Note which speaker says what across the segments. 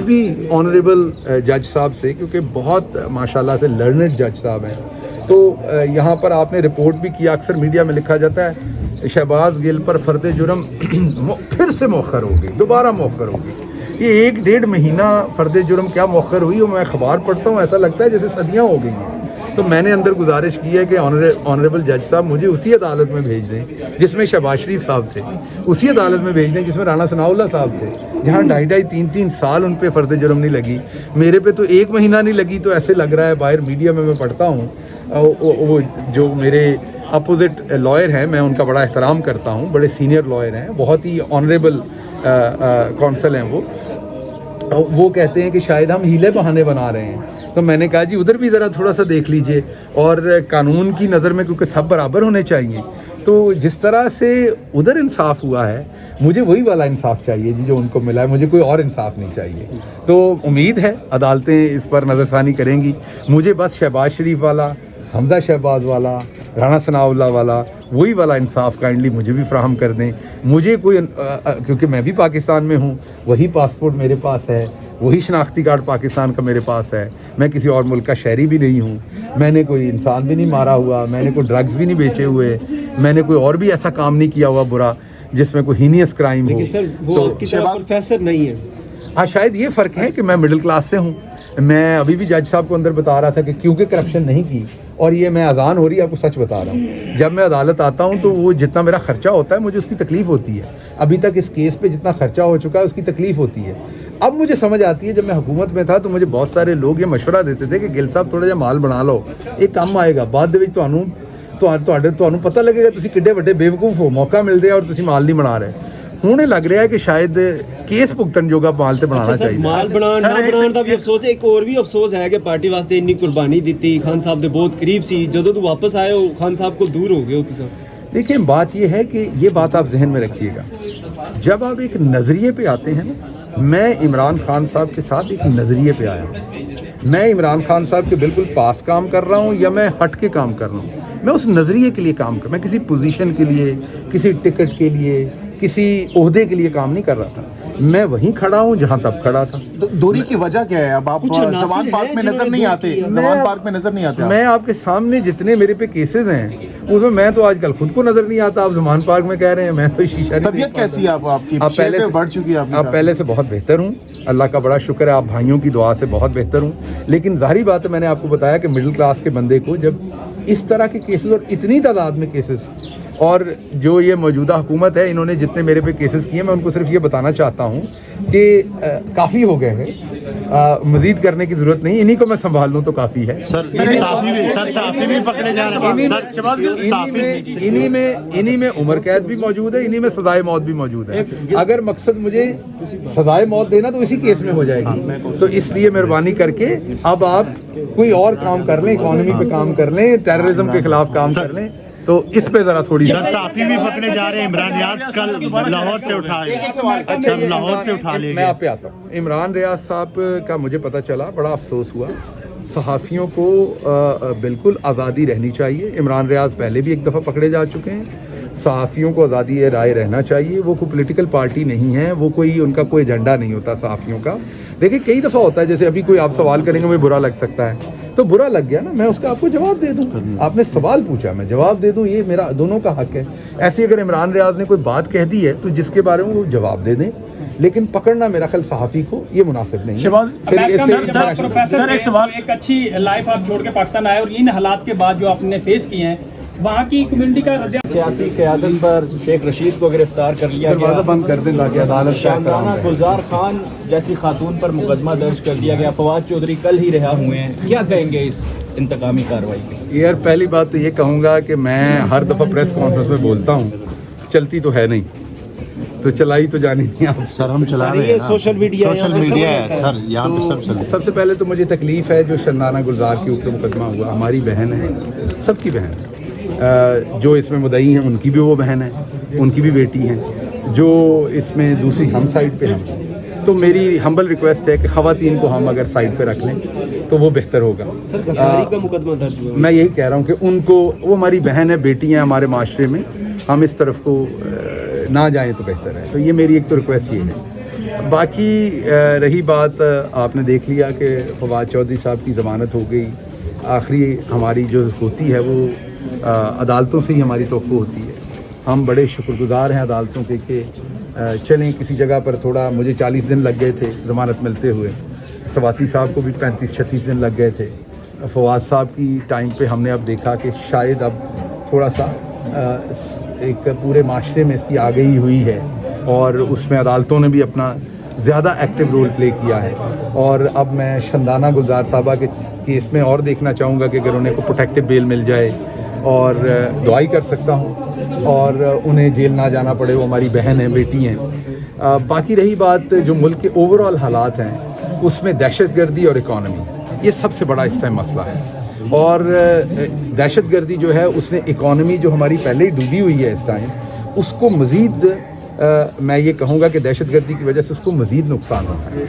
Speaker 1: بھی آنریبل جج صاحب سے، کیونکہ بہت ماشاءاللہ سے لرنڈ جج صاحب ہیں، تو یہاں پر آپ نے رپورٹ بھی کیا، اکثر میڈیا میں لکھا جاتا ہے شہباز گل پر فرد جرم پھر سے مؤخر ہوگی، دوبارہ مؤخر ہوگی۔ یہ 1-1.5 مہینہ فرد جرم کیا مؤخر ہوئی، اور میں اخبار پڑھتا ہوں ایسا لگتا ہے جیسے صدیاں ہو گئی ہیں۔ تو میں نے اندر گزارش کی ہے کہ آنریبل جج صاحب مجھے اسی عدالت میں بھیج دیں جس میں شہباز شریف صاحب تھے، اسی عدالت میں بھیج دیں جس میں رانا ثناء اللہ صاحب تھے، جہاں 2.5-3 سال ان پہ فرد جرم نہیں لگی، میرے پہ تو 1 مہینہ نہیں لگی۔ تو ایسے لگ رہا ہے، باہر میڈیا میں پڑھتا ہوں، وہ جو میرے اپوزٹ لائر ہیں، میں ان کا بڑا احترام کرتا ہوں، بڑے سینئر لائر ہیں، بہت ہی آنریبل کونسل ہیں وہ کہتے ہیں کہ شاید ہم ہیلے بہانے بنا رہے ہیں۔ تو میں نے کہا جی ادھر بھی ذرا تھوڑا سا دیکھ لیجئے، اور قانون کی نظر میں کیونکہ سب برابر ہونے چاہیے، تو جس طرح سے ادھر انصاف ہوا ہے مجھے وہی والا انصاف چاہیے جی جو ان کو ملا ہے، مجھے کوئی اور انصاف نہیں چاہیے۔ تو امید ہے عدالتیں اس پر نظر ثانی کریں گی، مجھے بس شہباز شریف والا، حمزہ شہباز والا، رانا ثناء اللہ والا، وہی والا انصاف کائنڈلی مجھے بھی فراہم کر دیں۔ مجھے کوئی کیونکہ میں بھی پاکستان میں ہوں، وہی پاسپورٹ میرے پاس ہے، وہی شناختی کارڈ پاکستان کا میرے پاس ہے، میں کسی اور ملک کا شہری بھی نہیں ہوں، میں نے کوئی انسان بھی نہیں مارا ہوا، میں نے کوئی ڈرگز بھی نہیں بیچے ہوئے، میں نے کوئی اور بھی ایسا کام نہیں کیا ہوا برا جس میں کوئی ہینیس کرائم ہو۔
Speaker 2: لیکن سر وہ آپ کی طرح پروفیسر نہیں ہے۔
Speaker 1: ہاں شاید یہ فرق ہے کہ میں مڈل کلاس سے ہوں۔ میں ابھی بھی جج صاحب کو اندر بتا رہا تھا کہ کیونکہ کرپشن نہیں کی، اور یہ میں اذان ہو رہی ہے آپ کو سچ بتا رہا ہوں، جب میں عدالت آتا ہوں تو وہ جتنا میرا خرچہ ہوتا ہے مجھے اس کی تکلیف ہوتی ہے، ابھی تک اس کیس پہ جتنا خرچہ ہو چکا ہے اس کی تکلیف ہوتی ہے۔ اب مجھے سمجھ آتی ہے، جب میں حکومت میں تھا تو مجھے بہت سارے لوگ یہ مشورہ دیتے تھے کہ گل صاحب تھوڑا جہا مال بنا لو، ایک کام آئے گا بعد دے وچ ਤੁਹਾਨੂੰ پتہ لگے گا تسی کڈے وڈے بیوقوف ہو، موقع مل رہا اور تسی مال نہیں بنا رہے۔ ہوں لگ رہا ہے کہ شاید کیس بھگتن جوگا مال تے بنانا چاہیے۔
Speaker 2: مال بنان نہ بنان دا بھی افسوس ہے، ایک اور بھی افسوس ہے کہ پارٹی واسطے اتنی قربانی دیتی، خان صاحب دے بہت قریب سی، جدوں تو واپس آئے ہو خان صاحب کو دور ہو گئے ہو کسا۔
Speaker 1: دیکھیں بات یہ ہے کہ یہ بات آپ ذہن میں رکھیے گا، جب آپ ایک نظریے پہ آتے ہیں نا، میں عمران خان صاحب کے ساتھ ایک نظریے پہ آیا ہوں، میں عمران خان صاحب کے بالکل پاس کام کر رہا ہوں یا میں ہٹ کے کام کر رہا ہوں، میں اس نظریے کے لیے کام کر، میں کسی پوزیشن کے لیے، کسی ٹکٹ کے لیے، کسی عہدے کے لیے کام نہیں کر رہا تھا، میں وہیں کھڑا ہوں جہاں تب کھڑا تھا۔
Speaker 3: دوری کی وجہ کیا ہے؟ اب آپ زمان پارک میں نظر نہیں آتے، زمان پارک میں نظر نہیں آتے۔
Speaker 1: میں آپ کے سامنے جتنے میرے پہ کیسز ہیں اس میں تو آج کل خود کو نظر نہیں آتا، آپ زمان پارک میں کہہ رہے ہیں، میں تو شیشہ نہیں۔
Speaker 3: طبیعت کیسی ہے آپ کی؟
Speaker 1: پہلے سے
Speaker 3: بڑھ چکی ہے
Speaker 1: آپ پہلے سے بہت بہتر ہوں، اللہ کا بڑا شکر ہے، آپ بھائیوں کی دعا سے بہت بہتر ہوں، لیکن ظاہری بات ہے میں نے آپ کو بتایا کہ مڈل کلاس کے بندے کو جب اس طرح کے کیسز اور اتنی تعداد میں کیسز، اور جو یہ موجودہ حکومت ہے انہوں نے جتنے میرے پہ کیسز کیے، میں ان کو صرف یہ بتانا چاہتا ہوں کہ کافی ہو گئے ہیں، مزید کرنے کی ضرورت نہیں، انہی کو میں سنبھال لوں تو کافی ہے۔
Speaker 4: صحافی بھی پکڑے جا رہے ہیں،
Speaker 1: انہی میں عمر قید بھی موجود ہے، انہی میں سزائے موت بھی موجود ہے۔ اگر مقصد مجھے سزائے موت دینا تو اسی کیس میں ہو جائے گی، تو اس لیے مہربانی کر کے اب آپ کوئی اور کام کر لیں، اکانومی پہ کام کر لیں، ٹیررزم کے خلاف کام کر لیں، تو اس پہ ذرا تھوڑی
Speaker 4: صحافی بھی پکڑے جا رہے ہیں۔ عمران ریاض کل لاہور سے اٹھا لے
Speaker 1: میں آپ پہ آتا ہوں۔ عمران ریاض صاحب کا مجھے پتہ چلا، بڑا افسوس ہوا، صحافیوں کو بالکل آزادی رہنی چاہیے۔ عمران ریاض پہلے بھی ایک دفعہ پکڑے جا چکے ہیں، صحافیوں کو آزادی رائے رہنا چاہیے، وہ کوئی پولیٹیکل پارٹی نہیں ہے، وہ کوئی ان کا کوئی ایجنڈا نہیں ہوتا صحافیوں کا۔ دیکھیں کئی دفعہ ہوتا ہے، جیسے ابھی کوئی آپ سوال کریں گے مجھے برا لگ سکتا ہے، تو برا لگ گیا نا، میں اس کا آپ کو جواب دے دوں، آپ نے سوال پوچھا میں جواب دے دوں، یہ میرا دونوں کا حق ہے۔ ایسے اگر عمران ریاض نے کوئی بات کہہ دی ہے تو جس کے بارے میں وہ جواب دے دیں، لیکن پکڑنا میرا خیال صحافی کو یہ مناسب نہیں ہے۔
Speaker 5: پروفیسر ایک اچھی لائف آپ چھوڑ کے پاکستان آئے اور ان حالات کے بعد جو آپ نے فیس کیے ہیں وہاں کی کمیونٹی کا
Speaker 6: سیاسی قیادت پر شیخ رشید کو گرفتار کر لیا گیا،
Speaker 1: بند کر دیں تاکہ عدالت
Speaker 6: شاندانہ گلزار خان جیسی خاتون پر مقدمہ درج کر دیا گیا، فواد چودھری کل ہی رہا ہوئے ہیں، کیا کہیں گے اس انتقامی کارروائی کی؟
Speaker 1: یار پہلی بات تو یہ کہوں گا کہ میں ہر دفعہ پریس کانفرنس میں بولتا ہوں، چلتی تو ہے نہیں تو چلائی تو جانی نہیں آپ
Speaker 4: سر، ہم چلا رہے ہیں،
Speaker 2: سوشل میڈیا
Speaker 4: ہے سر، یہاں پہ سب چل۔
Speaker 1: سب سے پہلے تو مجھے تکلیف ہے جو شاندانہ گلزار کے اوپر مقدمہ ہوا، ہماری بہن ہے، سب کی بہن ہے، جو اس میں مدعی ہیں ان کی بھی وہ بہن ہے، ان کی بھی بیٹی ہیں، جو اس میں دوسری ہم سائڈ پہ ہیں، تو میری ہمبل ریکویسٹ ہے کہ خواتین کو ہم اگر سائڈ پہ رکھ لیں تو وہ بہتر ہوگا۔
Speaker 2: کا مقدمہ درج ہوا،
Speaker 1: میں یہی کہہ رہا ہوں کہ ان کو، وہ ہماری بہن ہے، بیٹی ہیں ہمارے معاشرے میں، ہم اس طرف کو نہ جائیں تو بہتر ہے، تو یہ میری ایک تو ریکویسٹ یہ ہے۔ باقی رہی بات آپ نے دیکھ لیا کہ فواد چودھری صاحب کی ضمانت ہو گئی. آخری ہماری جو ہوتی ہے وہ عدالتوں سے ہی ہماری توقع ہوتی ہے. ہم بڑے شکر گزار ہیں عدالتوں کے کہ چلیں کسی جگہ پر تھوڑا مجھے 40 دن لگ گئے تھے ضمانت ملتے ہوئے, سواتی صاحب کو بھی 35-36 دن لگ گئے تھے. فواد صاحب کی ٹائم پہ ہم نے اب دیکھا کہ شاید اب تھوڑا سا ایک پورے معاشرے میں اس کی آگہی ہوئی ہے اور اس میں عدالتوں نے بھی اپنا زیادہ ایکٹیو رول پلے کیا ہے. اور اب میں شندانہ گلزار صاحبہ کے کیس میں اور دیکھنا چاہوں گا کہ اگر انہیں کو پروٹیکٹیو بیل مل جائے اور دعائی کر سکتا ہوں اور انہیں جیل نہ جانا پڑے. وہ ہماری بہن ہیں, بیٹی ہیں. باقی رہی بات جو ملک کے اوور آل حالات ہیں اس میں دہشت گردی اور اکانومی, یہ سب سے بڑا اس ٹائم مسئلہ ہے. اور دہشت گردی جو ہے اس نے اکانومی جو ہماری پہلے ہی ڈوبی ہوئی ہے اس ٹائم, اس کو مزید میں یہ کہوں گا کہ دہشت گردی کی وجہ سے اس کو مزید نقصان ہوتا ہے.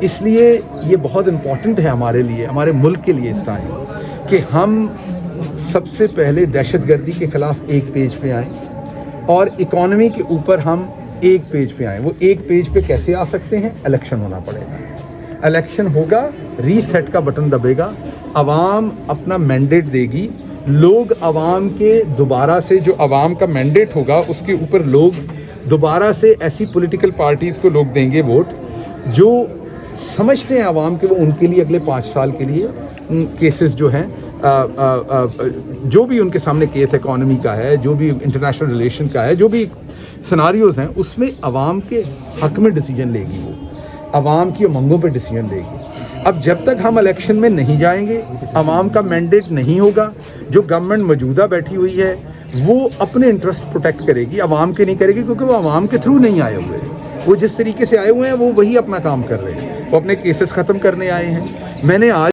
Speaker 1: اس لیے یہ بہت امپورٹنٹ ہے ہمارے لیے, ہمارے ملک کے لیے اس ٹائم کہ ہم سب سے پہلے دہشت گردی کے خلاف ایک پیج پہ آئیں اور اکانومی کے اوپر ہم ایک پیج پہ آئیں. وہ ایک پیج پہ کیسے آ سکتے ہیں؟ الیکشن ہونا پڑے گا. الیکشن ہوگا, ری سیٹ کا بٹن دبے گا, عوام اپنا مینڈیٹ دے گی, لوگ عوام کے دوبارہ سے جو عوام کا مینڈیٹ ہوگا اس کے اوپر لوگ دوبارہ سے ایسی پولیٹیکل پارٹیز کو لوگ دیں گے ووٹ جو سمجھتے ہیں عوام کے وہ ان کے لیے اگلے 5 سال کے لیے کیسز جو ہیں جو بھی ان کے سامنے کیس اکانومی کا ہے, جو بھی انٹرنیشنل ریلیشن کا ہے, جو بھی سناریوز ہیں اس میں عوام کے حق میں ڈیسیجن لے گی, وہ عوام کی امنگوں پہ ڈیسیجن لے گی. اب جب تک ہم الیکشن میں نہیں جائیں گے, عوام کا مینڈیٹ نہیں ہوگا, جو گورنمنٹ موجودہ بیٹھی ہوئی ہے وہ اپنے انٹرسٹ پروٹیکٹ کرے گی, عوام کے نہیں کرے گی, کیونکہ وہ عوام کے تھرو نہیں آئے ہوئے. وہ جس طریقے سے آئے ہوئے ہیں وہ وہی اپنا کام کر رہے ہیں, وہ اپنے کیسز ختم کرنے آئے ہیں. میں نے آج